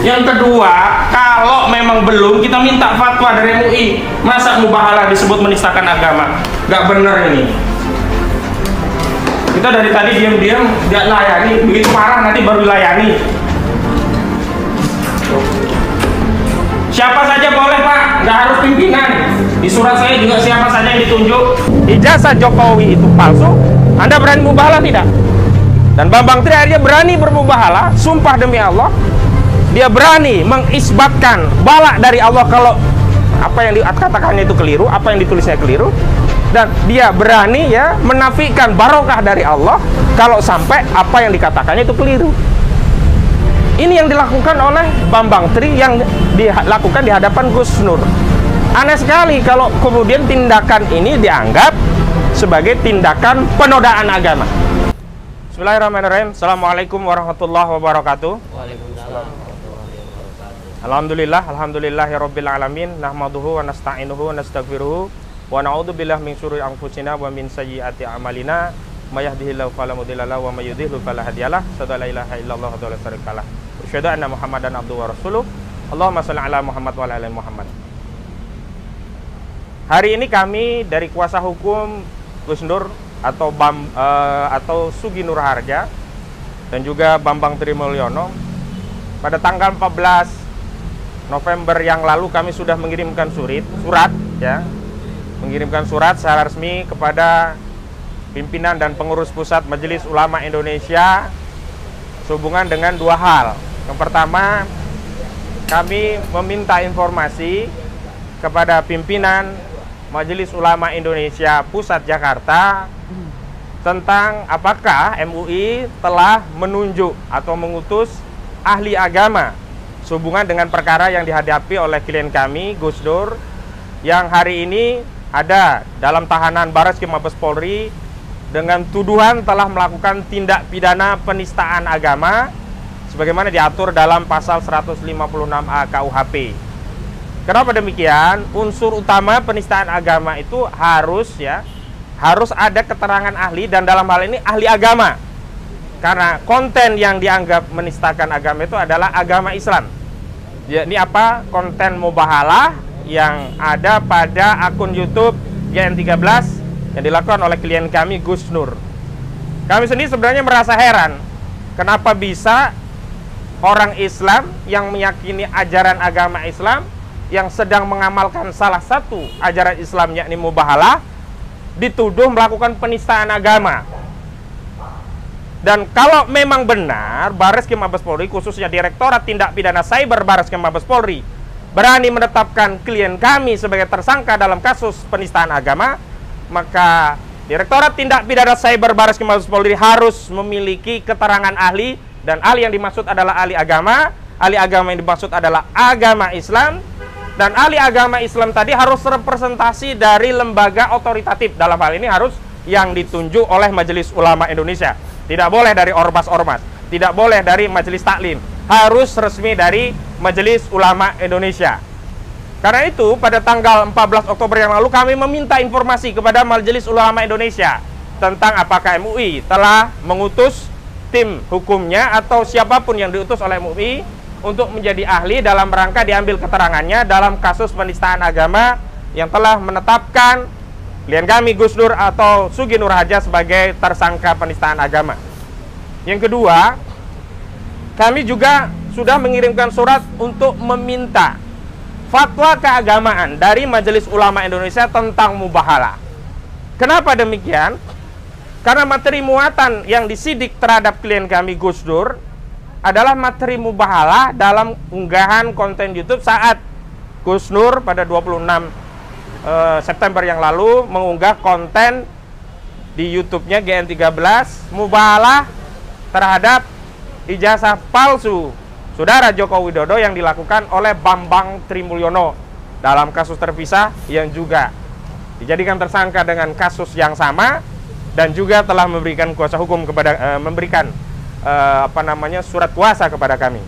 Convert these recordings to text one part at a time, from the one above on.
Yang kedua, kalau memang belum, kita minta fatwa dari MUI. Masa mubahalah disebut menistakan agama? Gak bener ini. Kita dari tadi diam-diam gak layani, begitu marah nanti baru layani. Siapa saja boleh Pak, nggak harus pimpinan. Di surat saya juga siapa saja yang ditunjuk. Ijazah Jokowi itu palsu, Anda berani mubahalah tidak? Dan Bambang Tri akhirnya berani bermubahalah, sumpah demi Allah, dia berani mengisbatkan bala dari Allah kalau apa yang dikatakannya itu keliru, apa yang ditulisnya keliru, dan dia berani ya menafikan barokah dari Allah kalau sampai apa yang dikatakannya itu keliru. Ini yang dilakukan oleh Bambang Tri, yang dilakukan di hadapan Gus Nur. Aneh sekali kalau kemudian tindakan ini dianggap sebagai tindakan penodaan agama. Bismillahirrahmanirrahim. Assalamualaikum warahmatullahi wabarakatuh. Waalaikumsalam. Alhamdulillahirabbil alamin, nahmaduhu wa nasta'inuhu wa nastaghfiruhu wa na'udzubillahi min syururi anfusina wa min sayyiati a'malina. May yahdihillahu fala mudilla lahu wa may yudhlil fala hadiyalah. Asyhadu an la ilaha illallah wa la syarikalah. Asyhadu anna Muhammadan abduhu wa rasuluh. Allahumma shalli ala Muhammad wa ala ali Muhammad. Hari ini kami dari kuasa hukum Gus Nur atau Sugi Nur Harja dan juga Bambang Tri Mulyono, pada tanggal 14 November yang lalu kami sudah mengirimkan mengirimkan surat secara resmi kepada pimpinan dan pengurus pusat Majelis Ulama Indonesia sehubungan dengan dua hal. Yang pertama, kami meminta informasi kepada pimpinan Majelis Ulama Indonesia Pusat Jakarta tentang apakah MUI telah menunjuk atau mengutus ahli agama sehubungan dengan perkara yang dihadapi oleh klien kami, Gus Nur, yang hari ini ada dalam tahanan Barreskrim Mabes Polri dengan tuduhan telah melakukan tindak pidana penistaan agama sebagaimana diatur dalam pasal 156A KUHP. Kenapa demikian? Unsur utama penistaan agama itu harus ada keterangan ahli, dan dalam hal ini ahli agama. Karena konten yang dianggap menistakan agama itu adalah agama Islam. Ya, ini apa? Konten mubahalah yang ada pada akun YouTube GN13 yang dilakukan oleh klien kami, Gus Nur. Kami sendiri sebenarnya merasa heran, kenapa bisa orang Islam yang meyakini ajaran agama Islam, yang sedang mengamalkan salah satu ajaran Islam yakni mubahalah, dituduh melakukan penistaan agama. Dan kalau memang benar Barreskrim Mabes Polri, khususnya Direktorat Tindak Pidana Cyber Barreskrim Mabes Polri, berani menetapkan klien kami sebagai tersangka dalam kasus penistaan agama, maka Direktorat Tindak Pidana Cyber Barreskrim Mabes Polri harus memiliki keterangan ahli, dan ahli yang dimaksud adalah ahli agama. Ahli agama yang dimaksud adalah agama Islam, dan ahli agama Islam tadi harus representasi dari lembaga otoritatif. Dalam hal ini harus yang ditunjuk oleh Majelis Ulama Indonesia. Tidak boleh dari ormas-ormas, tidak boleh dari majelis taklim, harus resmi dari Majelis Ulama Indonesia. Karena itu pada tanggal 14 Oktober yang lalu kami meminta informasi kepada Majelis Ulama Indonesia tentang apakah MUI telah mengutus tim hukumnya atau siapapun yang diutus oleh MUI untuk menjadi ahli dalam rangka diambil keterangannya dalam kasus penistaan agama yang telah menetapkan klien kami Gus Nur atau Sugi Nur Harja sebagai tersangka penistaan agama. Yang kedua, kami juga sudah mengirimkan surat untuk meminta fatwa keagamaan dari Majelis Ulama Indonesia tentang mubahalah. Kenapa demikian? Karena materi muatan yang disidik terhadap klien kami Gus Nur adalah materi mubahalah dalam unggahan konten YouTube saat Gus Nur pada 26 September yang lalu mengunggah konten di YouTube-nya GN13 mubahalah terhadap ijazah palsu Saudara Joko Widodo yang dilakukan oleh Bambang Tri Mulyono dalam kasus terpisah yang juga dijadikan tersangka dengan kasus yang sama dan juga telah memberikan kuasa hukum kepada surat kuasa kepada kami.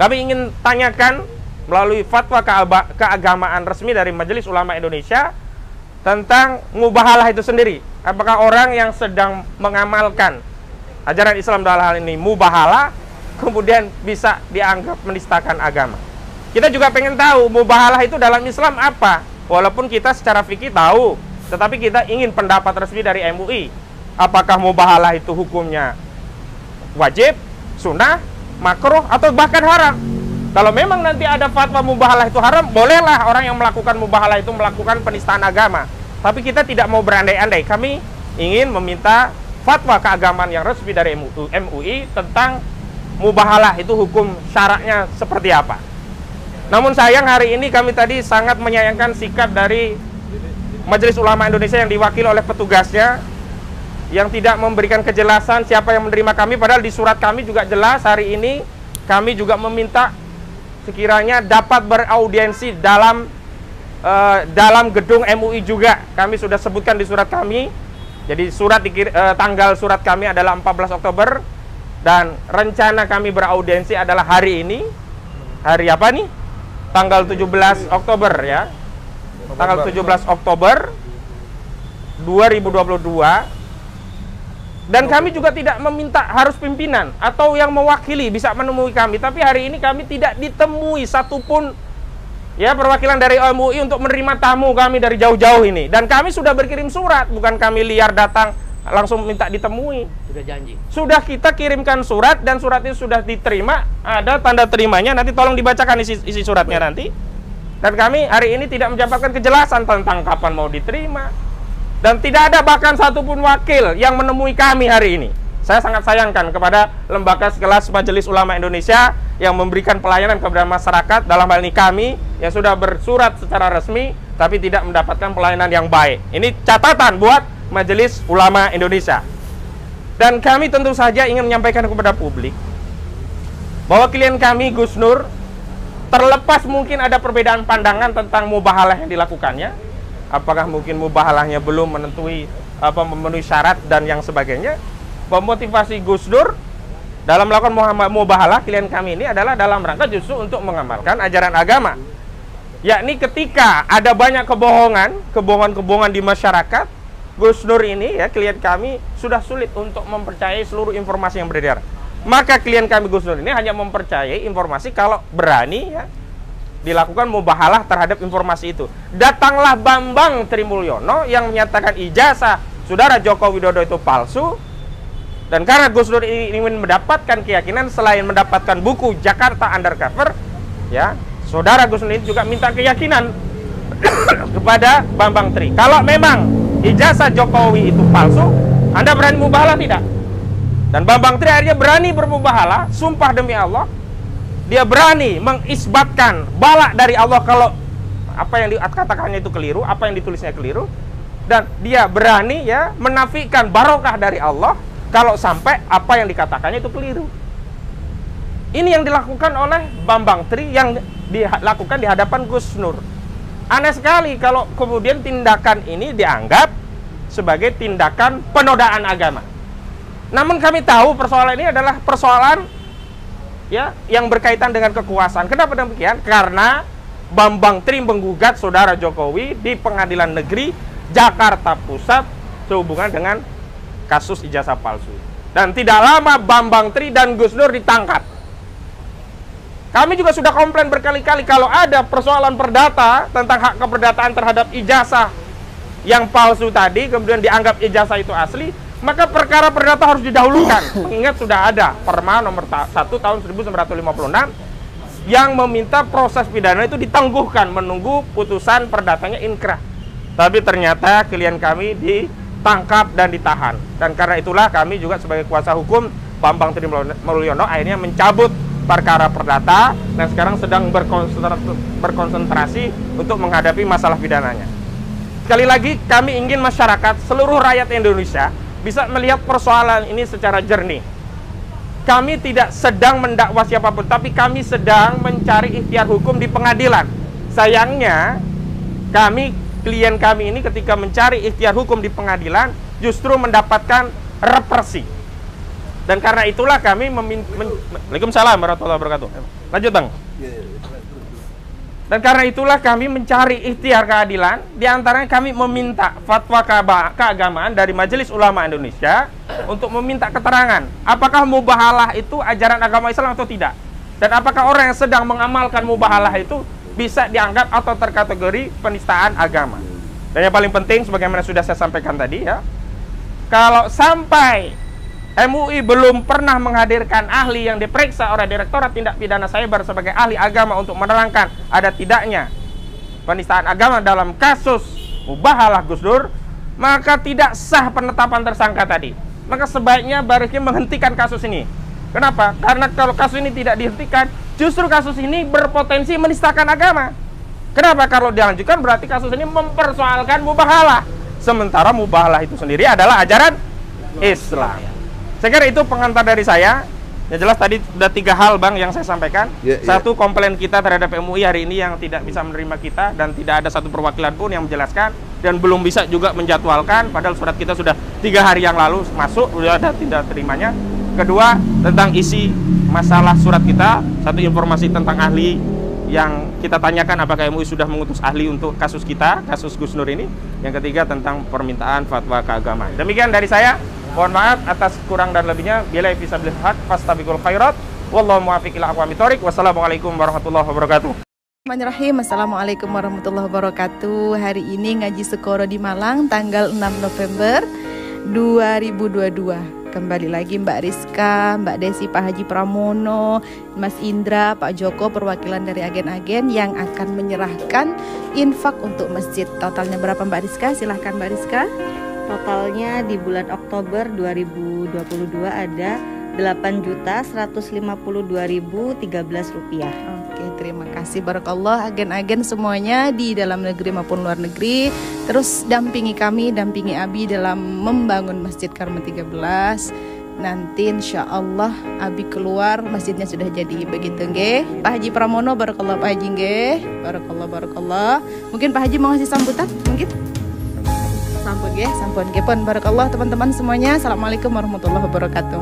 Kami ingin tanyakan melalui fatwa keagamaan resmi dari Majelis Ulama Indonesia tentang mubahalah itu sendiri. Apakah orang yang sedang mengamalkan ajaran Islam dalam hal ini mubahalah kemudian bisa dianggap menistakan agama. Kita juga pengen tahu mubahalah itu dalam Islam apa. Walaupun kita secara fikih tahu, tetapi kita ingin pendapat resmi dari MUI. Apakah mubahalah itu hukumnya wajib, sunnah, makruh, atau bahkan haram? Kalau memang nanti ada fatwa mubahalah itu haram, bolehlah orang yang melakukan mubahalah itu melakukan penistaan agama. Tapi kita tidak mau berandai-andai. Kami ingin meminta fatwa keagamaan yang resmi dari MUI tentang mubahalah itu hukum syaraknya seperti apa. Namun sayang hari ini kami tadi sangat menyayangkan sikap dari Majelis Ulama Indonesia yang diwakili oleh petugasnya, yang tidak memberikan kejelasan siapa yang menerima kami, padahal di surat kami juga jelas hari ini kami juga meminta sekiranya dapat beraudiensi dalam gedung MUI juga. Kami sudah sebutkan di surat kami. Jadi tanggal surat kami adalah 14 Oktober dan rencana kami beraudiensi adalah hari ini. Hari apa nih? Tanggal 17 Oktober ya. Tanggal 17 Oktober 2022. Dan kami juga tidak meminta harus pimpinan atau yang mewakili bisa menemui kami. Tapi hari ini kami tidak ditemui satupun ya perwakilan dari MUI untuk menerima tamu kami dari jauh-jauh ini. Dan kami sudah berkirim surat, bukan kami liar datang langsung minta ditemui. Sudah janji. Sudah kita kirimkan surat dan surat itu sudah diterima, ada tanda terimanya. Nanti tolong dibacakan isi suratnya nanti. Dan kami hari ini tidak mendapatkan kejelasan tentang kapan mau diterima. Dan tidak ada bahkan satupun wakil yang menemui kami hari ini. Saya sangat sayangkan kepada lembaga sekelas Majelis Ulama Indonesia yang memberikan pelayanan kepada masyarakat, dalam hal ini kami yang sudah bersurat secara resmi tapi tidak mendapatkan pelayanan yang baik. Ini catatan buat Majelis Ulama Indonesia. Dan kami tentu saja ingin menyampaikan kepada publik bahwa klien kami Gus Nur, terlepas mungkin ada perbedaan pandangan tentang mubahalah yang dilakukannya, apakah mungkin mubahalahnya belum memenuhi syarat dan yang sebagainya, memotivasi Gus Dur dalam melakukan mubahalah klien kami ini adalah dalam rangka justru untuk mengamalkan ajaran agama. Yakni ketika ada banyak kebohongan di masyarakat, Gus Nur ini ya klien kami sudah sulit untuk mempercayai seluruh informasi yang beredar. Maka klien kami Gus Nur ini hanya mempercayai informasi kalau berani ya dilakukan mubahalah terhadap informasi itu. Datanglah Bambang Trimulyono yang menyatakan ijazah Saudara Joko Widodo itu palsu. Dan karena Gus Dur ingin mendapatkan keyakinan selain mendapatkan buku Jakarta Undercover, ya, Saudara Gus Dur ini juga minta keyakinan kepada Bambang Tri. Kalau memang ijazah Jokowi itu palsu, Anda berani mubahalah tidak? Dan Bambang Tri akhirnya berani bermubahalah, sumpah demi Allah. Dia berani mengisbatkan bala dari Allah kalau apa yang dikatakannya itu keliru, apa yang ditulisnya keliru. Dan dia berani ya menafikan barokah dari Allah kalau sampai apa yang dikatakannya itu keliru. Ini yang dilakukan oleh Bambang Tri, yang dilakukan di hadapan Gus Nur. Aneh sekali kalau kemudian tindakan ini dianggap sebagai tindakan penodaan agama. Namun kami tahu persoalan ini adalah persoalan ya yang berkaitan dengan kekuasaan. Kenapa demikian? Karena Bambang Tri menggugat Saudara Jokowi di Pengadilan Negeri Jakarta Pusat sehubungan dengan kasus ijazah palsu. Dan tidak lama Bambang Tri dan Gus Nur ditangkap. Kami juga sudah komplain berkali-kali kalau ada persoalan perdata tentang hak keperdataan terhadap ijazah yang palsu tadi, kemudian dianggap ijazah itu asli, maka perkara perdata harus didahulukan. Mengingat sudah ada Perma nomor 1 tahun 1956 yang meminta proses pidana itu ditangguhkan menunggu putusan perdatanya inkrah. Tapi ternyata klien kami ditangkap dan ditahan. Dan karena itulah kami juga sebagai kuasa hukum Bambang Trimulyono akhirnya mencabut perkara perdata dan sekarang sedang berkonsentrasi untuk menghadapi masalah pidananya. Sekali lagi kami ingin masyarakat, seluruh rakyat Indonesia bisa melihat persoalan ini secara jernih. Kami tidak sedang mendakwa siapapun, tapi kami sedang mencari ikhtiar hukum di pengadilan. Sayangnya klien kami ini ketika mencari ikhtiar hukum di pengadilan justru mendapatkan represi. Dan karena itulah kami Waalaikumsalam warahmatullahi wabarakatuh. Lanjut Bang. Dan karena itulah kami mencari ikhtiar keadilan. Di antaranya kami meminta fatwa keagamaan dari Majelis Ulama Indonesia untuk meminta keterangan apakah mubahalah itu ajaran agama Islam atau tidak. Dan apakah orang yang sedang mengamalkan mubahalah itu bisa dianggap atau terkategori penistaan agama. Dan yang paling penting sebagaimana sudah saya sampaikan tadi ya, kalau sampai MUI belum pernah menghadirkan ahli yang diperiksa oleh Direktorat Tindak Pidana Cyber sebagai ahli agama untuk menerangkan ada tidaknya penistaan agama dalam kasus mubahalah Gus Dur, maka tidak sah penetapan tersangka tadi. Maka sebaiknya Baris Krim menghentikan kasus ini. Kenapa? Karena kalau kasus ini tidak dihentikan, justru kasus ini berpotensi menistakan agama. Kenapa? Kalau dilanjutkan berarti kasus ini mempersoalkan mubahalah. Sementara mubahalah itu sendiri adalah ajaran Islam. Saya kira itu pengantar dari saya. Yang jelas tadi sudah 3 hal Bang yang saya sampaikan. Satu, komplain kita terhadap MUI hari ini yang tidak bisa menerima kita dan tidak ada satu perwakilan pun yang menjelaskan dan belum bisa juga menjadwalkan padahal surat kita sudah 3 hari yang lalu masuk, sudah ada tidak terimanya. Kedua, tentang isi masalah surat kita, satu informasi tentang ahli yang kita tanyakan apakah MUI sudah mengutus ahli untuk kasus kita, kasus Gus Nur ini. Yang ketiga tentang permintaan fatwa keagamaan. Demikian dari saya. Mohon maaf atas kurang dan lebihnya. Billahi fisabilil haq, fastabiqul khairat. Wallahu muwaffiq ila aqwamit thoriq. Wassalamualaikum warahmatullahi wabarakatuh. Bismillahirrahmanirrahim. Assalamualaikum warahmatullahi wabarakatuh. Hari ini ngaji Sekoro di Malang tanggal 6 November 2022. Kembali lagi Mbak Rizka, Mbak Desi, Pak Haji Pramono, Mas Indra, Pak Joko, perwakilan dari agen-agen yang akan menyerahkan infak untuk masjid. Totalnya berapa Mbak Rizka? Silahkan Mbak Rizka. Totalnya di bulan Oktober 2022 ada 8.152.013 rupiah. Oke, terima kasih barakallah agen-agen semuanya di dalam negeri maupun luar negeri. Terus dampingi kami, dampingi Abi dalam membangun Masjid Karma 13. Nanti insya Allah Abi keluar masjidnya sudah jadi begitu nggih. Pak Haji Pramono barakallah Pak Haji nggih. Barakallah. Mungkin Pak Haji mau ngasih sambutan mungkin? Sampun nggih, barakallah teman-teman semuanya. Assalamualaikum warahmatullahi wabarakatuh.